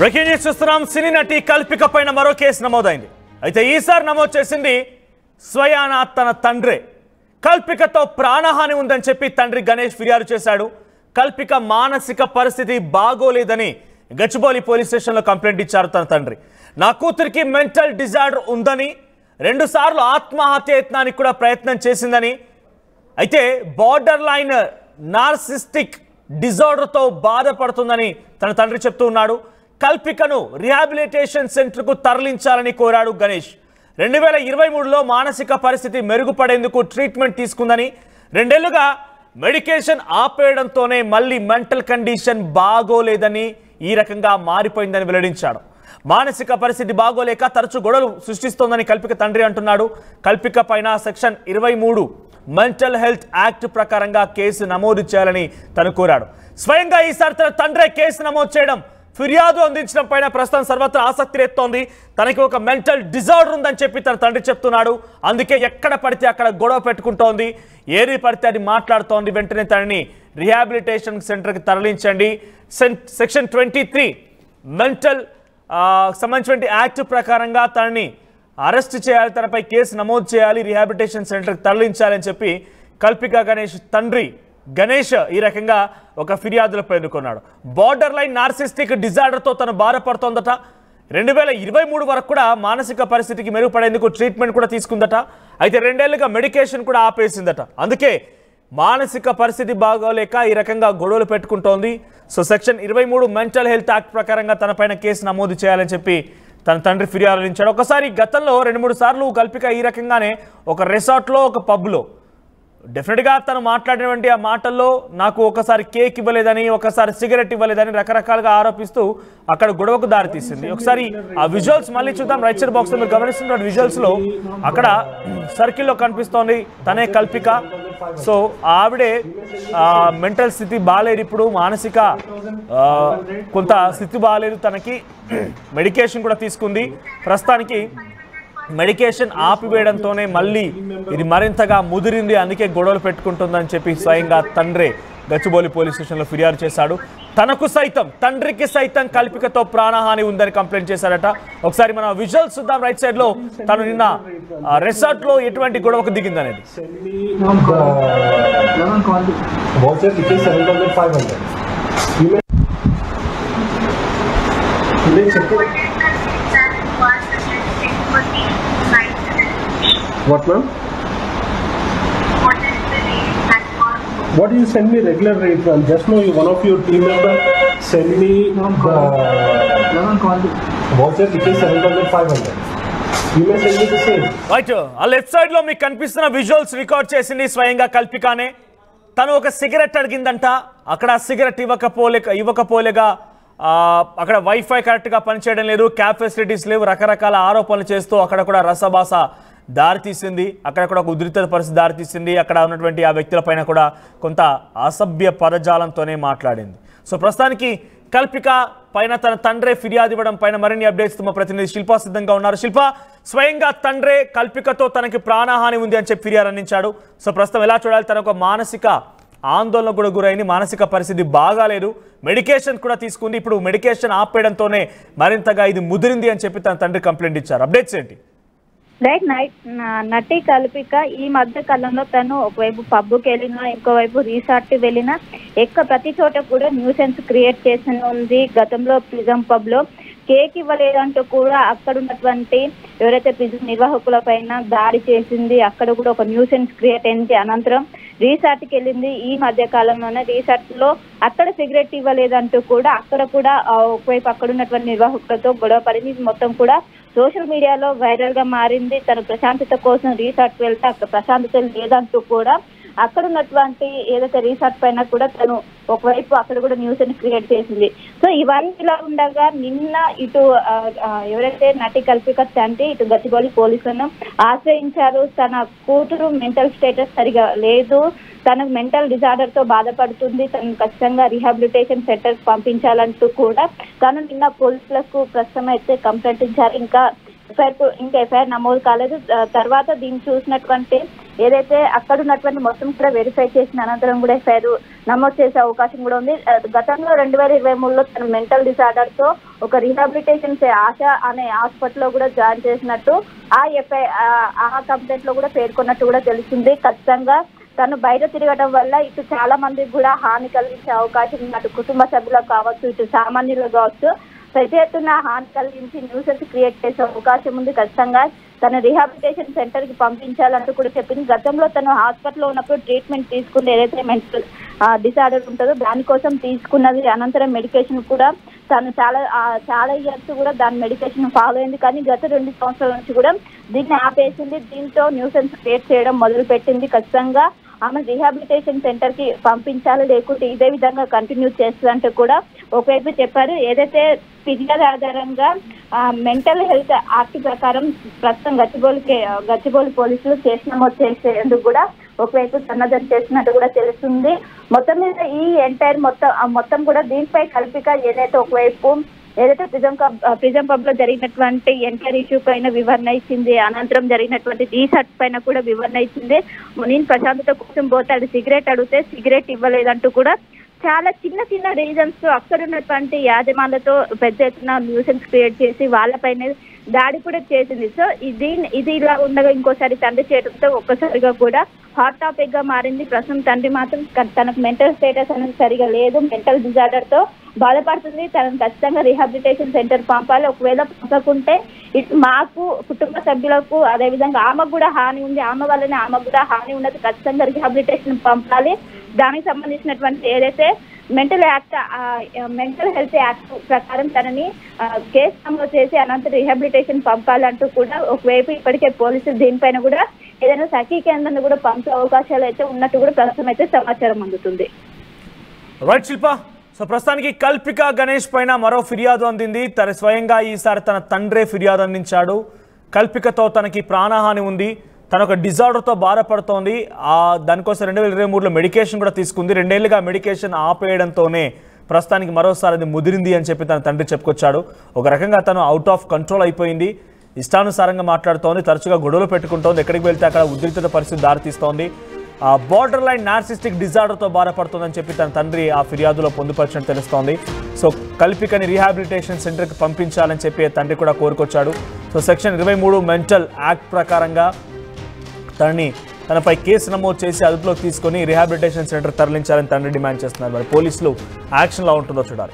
Breaking news చూస్తున్నాం. సినీ నటి కల్పిక పైన మరో కేసు నమోదైంది. అయితే ఈసారి నమోదు చేసింది స్వయాన తన తండ్రే. కల్పికతో ప్రాణహాని ఉందని చెప్పి తండ్రి గణేష్ ఫిర్యాదు చేశాడు. కల్పిక మానసిక పరిస్థితి బాగోలేదని గచ్చిబౌలి పోలీస్ స్టేషన్లో కంప్లైంట్ ఇచ్చారు తన తండ్రి. నా కూతురికి మెంటల్ డిజార్డర్ ఉందని, 2 సార్లు ఆత్మహత్య యత్నానికి కూడా ప్రయత్నం చేసిందని, అయితే బార్డర్ లైన్ నార్సిస్టిక్ డిజార్డర్తో బాధపడుతుందని తన తండ్రి చెప్తూ ఉన్నాడు. కల్పికను రిహాబిలిటేషన్ సెంటర్కు తరలించాలని కోరాడు గణేష్. 2023లో మానసిక పరిస్థితి మెరుగుపడేందుకు ట్రీట్మెంట్ తీసుకుందని, 2 ఏళ్లుగా మెడికేషన్ ఆపేయడంతోనే మళ్ళీ మెంటల్ కండిషన్ బాగోలేదని, ఈ రకంగా మారిపోయిందని వెల్లడించాడు. మానసిక పరిస్థితి బాగోలేక తరచూ గొడవలు సృష్టిస్తోందని కల్పిక తండ్రి అంటున్నాడు. కల్పిక పైన సెక్షన్ 23 మెంటల్ హెల్త్ యాక్ట్ ప్రకారంగా కేసు నమోదు చేయాలని తను కోరాడు. స్వయంగా ఈసారి తన తండ్రే కేసు నమోదు చేయడం, ఫిర్యాదు అందించడం పైన ప్రస్తుతం సర్వత్రా ఆసక్తి రేస్తోంది. తనకి ఒక మెంటల్ డిజార్డర్ ఉందని చెప్పి తన తండ్రి చెప్తున్నాడు. అందుకే ఎక్కడ పడితే అక్కడ గొడవ పెట్టుకుంటోంది, ఏది పడితే అది మాట్లాడుతోంది. వెంటనే తనని రిహాబిలిటేషన్ సెంటర్కి తరలించండి, సెక్షన్ 23 మెంటల్ సంబంధించిన యాక్ట్ ప్రకారంగా తనని అరెస్ట్ చేయాలి, తనపై కేసు నమోదు చేయాలి, రిహాబిలిటేషన్ సెంటర్కి తరలించాలని చెప్పి కల్పిక గణేష్ తండ్రి గణేష్ ఈ రకంగా ఒక ఫిర్యాదులో పేర్కొన్నాడు. బార్డర్ లైన్ నార్సిస్టిక్ డిజార్డర్తో తను బాధపడుతోందట. 2023 వరకు కూడా మానసిక పరిస్థితికి మెరుగుపడేందుకు ట్రీట్మెంట్ కూడా తీసుకుందట. అయితే 2 ఏళ్లుగా మెడికేషన్ కూడా ఆపేసిందట. అందుకే మానసిక పరిస్థితి బాగోలేక ఈ రకంగా గొడవలు పెట్టుకుంటోంది. So section 23 mental health act ప్రకారంగా తనపైన కేసు నమోదు చేయాలని చెప్పి తన తండ్రి ఫిర్యాదు ఇచ్చాడు. ఒకసారి గతంలో 2-3 సార్లు కల్పిక ఈ రకంగానే ఒక రిసార్ట్లో, ఒక పబ్లో డెఫినెట్గా తను మాట్లాడినటువంటి ఆ మాటల్లో నాకు ఒకసారి కేక్ ఇవ్వలేదని, ఒకసారి సిగరెట్ ఇవ్వలేదని రకరకాలుగా ఆరోపిస్తూ అక్కడ గొడవకు దారితీసింది. ఒకసారి ఆ విజువల్స్ మళ్ళీ చూద్దాం. రైట్ సైడ్ బాక్స్లో మీరు గమనిస్తున్న విజువల్స్లో అక్కడ సర్కిల్లో కనిపిస్తోంది తనే కల్పిక. సో ఆవిడే మెంటల్ స్థితి బాగాలేదు, ఇప్పుడు మానసిక కొంత స్థితి బాగాలేదు, తనకి మెడికేషన్ కూడా తీసుకుంది. ప్రస్తుతానికి మెడికేషన్ ఆపివేయడంతోనే మళ్ళీ ఇది మరింతగా ముదిరింది, అందుకే గొడవలు పెట్టుకుంటుందని చెప్పి స్వయంగా తండ్రే గచ్చిబౌలి పోలీస్ స్టేషన్లో ఫిర్యాదు చేశాడు. తనకు సైతం, తండ్రికి సైతం కల్పికతో ప్రాణహాని ఉందని కంప్లైంట్ చేశాడట. ఒకసారి మనం విజువల్స్ చూద్దాం. రైట్ సైడ్ లో తను నిన్న రిసార్ట్ లో ఎటువంటి గొడవకు దిగిందనేది. What, ma'am? What do you send me regular rate, ma'am? Just now, one of your team member send me the voucher which is 7,500. You may send me the same. Right. ఆ left side లో మీకు కనిపిస్తున్న visuals record చేసింది స్వయంగా కల్పికానే. తను ఒక cigarette అడిగిందంట, అక్కడ cigarette ఇవ్వకపోలేగా అక్కడ వైఫై కరెక్ట్గా పనిచేయడం లేదు, క్యాబ్ ఫెసిలిటీస్ లేవు, రకరకాల ఆరోపణలు చేస్తూ అక్కడ కూడా రసభాస దారితీసింది. అక్కడ కూడా ఒక ఉద్రిక్త పరిస్థితి దారితీసింది. అక్కడ ఉన్నటువంటి ఆ వ్యక్తుల పైన కూడా కొంత అసభ్య పదజాలంతోనే మాట్లాడింది. సో ప్రస్తుతానికి కల్పిక పైన తన తండ్రే ఫిర్యాదు ఇవ్వడం పైన మరిన్ని అప్డేట్స్ మా ప్రతినిధి శిల్ప సిద్ధంగా ఉన్నారు. శిల్ప, స్వయంగా తండ్రే కల్పికతో తనకి ప్రాణహాని ఉంది అని చెప్పి ఫిర్యాదు అందించాడు. సో ప్రస్తుతం ఎలా చూడాలి? తన ఒక మానసిక ఆందోళన కూడా గురైంది, మానసిక పరిస్థితి బాగాలేదు, మెడికేషన్ కూడా తీసుకుంది. ఇప్పుడు మెడికేషన్ ఆపేయడంతోనే మరింతగా ఇది ముదిరింది అని చెప్పి తన తండ్రి కంప్లైంట్ ఇచ్చారు. అప్డేట్స్ ఏంటి? రైట్ నటి కల్పిక ఈ మధ్య కాలంలో తను ఒకవైపు పబ్కి వెళ్ళినా, ఇంకోవైపు రిసార్ట్ వెళ్ళినా, ప్రతి చోట కూడా న్యూసెన్స్ క్రియేట్ చేసి ఉంది. గతంలో ప్రిజం పబ్ లో కేక్ ఇవ్వలేదంటూ కూడా అక్కడ ఉన్నటువంటి ఎవరైతే ప్రిజం నిర్వాహకుల పైన దాడి చేసింది, అక్కడ కూడా ఒక న్యూసెన్స్ క్రియేట్ అయింది. అనంతరం రిసార్ట్కి వెళ్ళింది. ఈ మధ్య కాలంలోనే రిసార్ట్ లో అక్కడ సిగరెట్ ఇవ్వలేదంటూ కూడా అక్కడ కూడా ఒకవైపు అక్కడ ఉన్నటువంటి నిర్వాహకులతో గొడవ పడింది. మొత్తం కూడా సోషల్ మీడియాలో వైరల్ గా మారింది. తను ప్రశాంతత కోసం రిసార్ట్ వెళ్తే అక్కడ ప్రశాంతత లేదంటూ కూడా అక్కడ ఉన్నటువంటి ఏదైతే రిసార్ట్ పైన కూడా తను ఒకవైపు అక్కడ కూడా న్యూస్ అని క్రియేట్ చేసింది. సో ఇవన్నీ ఇలా ఉండగా నిన్న ఇటు ఎవరైతే నటి కల్పిక తండ్రి ఇటు గచ్చిబౌలి పోలీసులను ఆశ్రయించారు. తన కూతురు మెంటల్ స్టేటస్ సరిగా లేదు, తనకు మెంటల్ డిజార్డర్ తో బాధపడుతుంది, తను ఖచ్చితంగా రిహాబిలిటేషన్ సెంటర్ పంపించాలంటూ కూడా తను నిన్న పోలీసులకు ప్రస్తుతం అయితే కంప్లైంట్ ఇచ్చారు. ఇంకా ఎఫ్ఐఆర్ నమోదు కాలేదు. తర్వాత దీన్ని చూసినటువంటి ఏదైతే అక్కడ ఉన్నటువంటి మొత్తం కూడా వెరిఫై చేసిన అనంతరం కూడా ఎఫ్ఐఆర్ నమోదు చేసే అవకాశం కూడా ఉంది. గతంలో 2023లో తన మెంటల్ డిసార్డర్ తో ఒక రీహాబిలిటేషన్ ఆశ అనే హాస్పిటల్లో కూడా జాయిన్ చేసినట్టు ఆ కంప్లైంట్ లో కూడా పేర్కొన్నట్టు కూడా తెలుస్తుంది. ఖచ్చితంగా తను బయట తిరగడం వల్ల ఇటు చాలా మందికి కూడా హాని కలిగించే అవకాశం ఉంది. అటు కుటుంబ సభ్యులకు కావచ్చు, ఇటు సామాన్యులకు కావచ్చు, పెద్ద ఎత్తున హాని కలిగించి న్యూసెన్స్ క్రియేట్ చేసే అవకాశం ఉంది. ఖచ్చితంగా తన రీహాబిలిటేషన్ సెంటర్ కి పంపించాలంటూ కూడా చెప్పింది. గతంలో తను హాస్పిటల్లో ఉన్నప్పుడు ట్రీట్మెంట్ తీసుకుంది, ఏదైతే మెంటల్ డిసార్డర్ ఉంటుందో దానికోసం తీసుకున్నది. అనంతరం మెడికేషన్ కూడా తను చాలా ఇయర్స్ కూడా దాని మెడికేషన్ ఫాలో అయింది. కానీ గత 2 సంవత్సరాల నుంచి కూడా దీన్ని ఆపేసింది. దీంతో న్యూసెన్స్ క్రియేట్ చేయడం మొదలు పెట్టింది. ఖచ్చితంగా ఆమె రీహాబిలిటేషన్ సెంటర్ కి పంపించాలి, లేకుంటే ఇదే విధంగా కంటిన్యూ చేస్తుందంటే కూడా ఒకవైపు చెప్పారు. ఏదైతే ఫిర్యాదు ఆధారంగా మెంటల్ హెల్త్ యాక్ట్ ప్రకారం ప్రస్తుతం గచ్చిబౌలి పోలీసులు కేసు నమోదు చేసేందుకు కూడా ఒకవైపు సన్నద్ధం చేసినట్టు కూడా తెలుస్తుంది. మొత్తం మీద ఈ ఎంటైర్ మొత్తం కూడా దీనిపై కల్పిక ఏదైతే ఒకవైపు ఏదైతే ప్రిజం పబ్ లో జరిగినటువంటి ఎంటైర్ ఇష్యూ పైన వివరణ ఇచ్చింది, అనంతరం జరిగినటువంటి రీసెర్చ్ పైన కూడా వివరణ ఇచ్చింది. నేను ప్రశాంతత కోసం పోతే అది సిగరెట్ అడిగితే సిగరెట్ ఇవ్వలేదంటూ కూడా చాలా చిన్న రీజన్స్ తో అక్కడ ఉన్నటువంటి యాజమాన్లతో పెద్ద ఎత్తున న్యూసెన్స్ క్రియేట్ చేసి వాళ్ళపైన దాడి కూడా చేసింది. సో ఇది ఇలా ఉండగా ఇంకోసారి తండ్రి చేయడంతో ఒక్కసారిగా కూడా హాట్ టాపిక్ గా మారింది. ప్రస్తుతం తండ్రి మాత్రం తనకు మెంటల్ స్టేటస్ అనేది సరిగా లేదు, మెంటల్ డిజార్డర్ తో బాధపడుతుంది. తనను ఖచ్చితంగా రీహాబిలిటేషన్ సెంటర్ పంపాలి. ఒకవేళ పంపకుంటే ఇటు మాకు కుటుంబ సభ్యులకు అదేవిధంగా ఆమెకు కూడా హాని ఉంది, ఆమె వల్లనే ఆమెకు కూడా హాని ఉన్నది. ఖచ్చితంగా రీహాబిలిటేషన్ పంపాలి. దానికి సంబంధించినటువంటి ఏదైతే మెంటల్ హెల్త్ యాక్ట్ ప్రకారం తనని కేసు నమోదు చేసి అనంతరం రీహాబిలిటేషన్ పంపాలంటూ కూడా ఒకవైపు ఇప్పటికే పోలీసులు దీనిపైన కూడా ఏదైనా సఖీ కేంద్రాన్ని కూడా పంపే అవకాశాలు అయితే ఉన్నట్టు కూడా ప్రస్తుతం అయితే సమాచారం అందుతుంది. రైట్ శిల్ప, సో ప్రస్తుతానికి కల్పిక గణేష్ పైన మరో ఫిర్యాదు అందింది. స్వయంగా ఈసారి తన తండ్రే ఫిర్యాదు అందించాడు. కల్పికతో తనకి ప్రాణహాని ఉంది, తన ఒక డిజార్డర్తో బాధపడుతోంది. దానికోసం 2023లో మెడికేషన్ కూడా తీసుకుంది. 2 ఏళ్లుగా మెడికేషన్ ఆపేయడంతోనే ప్రస్తుతానికి మరోసారి అది ముదిరింది అని చెప్పి తన తండ్రి చెప్పుకొచ్చాడు. ఒక రకంగా తను అవుట్ ఆఫ్ కంట్రోల్ అయిపోయింది, ఇష్టానుసారంగా మాట్లాడుతోంది, తరచుగా గొడవలు పెట్టుకుంటోంది, ఎక్కడికి వెళ్తే అక్కడ ఉద్రిక్తత పరిస్థితి దారితీస్తోంది, బార్డర్ లైన్ నార్సిస్టిక్ డిజార్డర్తో బాధపడుతుందని చెప్పి తన తండ్రి ఆ ఫిర్యాదులో పొందుపరిచినట్టు తెలుస్తోంది. సో కల్పికని రీహాబిలిటేషన్ సెంటర్కి పంపించాలని చెప్పి తండ్రి కూడా కోరుకొచ్చాడు. సో సెక్షన్ 23 మెంటల్ యాక్ట్ ప్రకారంగా తనపై కేసు నమోదు చేసి అదుపులోకి తీసుకొని రీహాబిలిటేషన్ సెంటర్ తరలించాలని తండ్రి డిమాండ్ చేస్తున్నారు. మరి పోలీసులు యాక్షన్లో ఉంటుందో చూడాలి.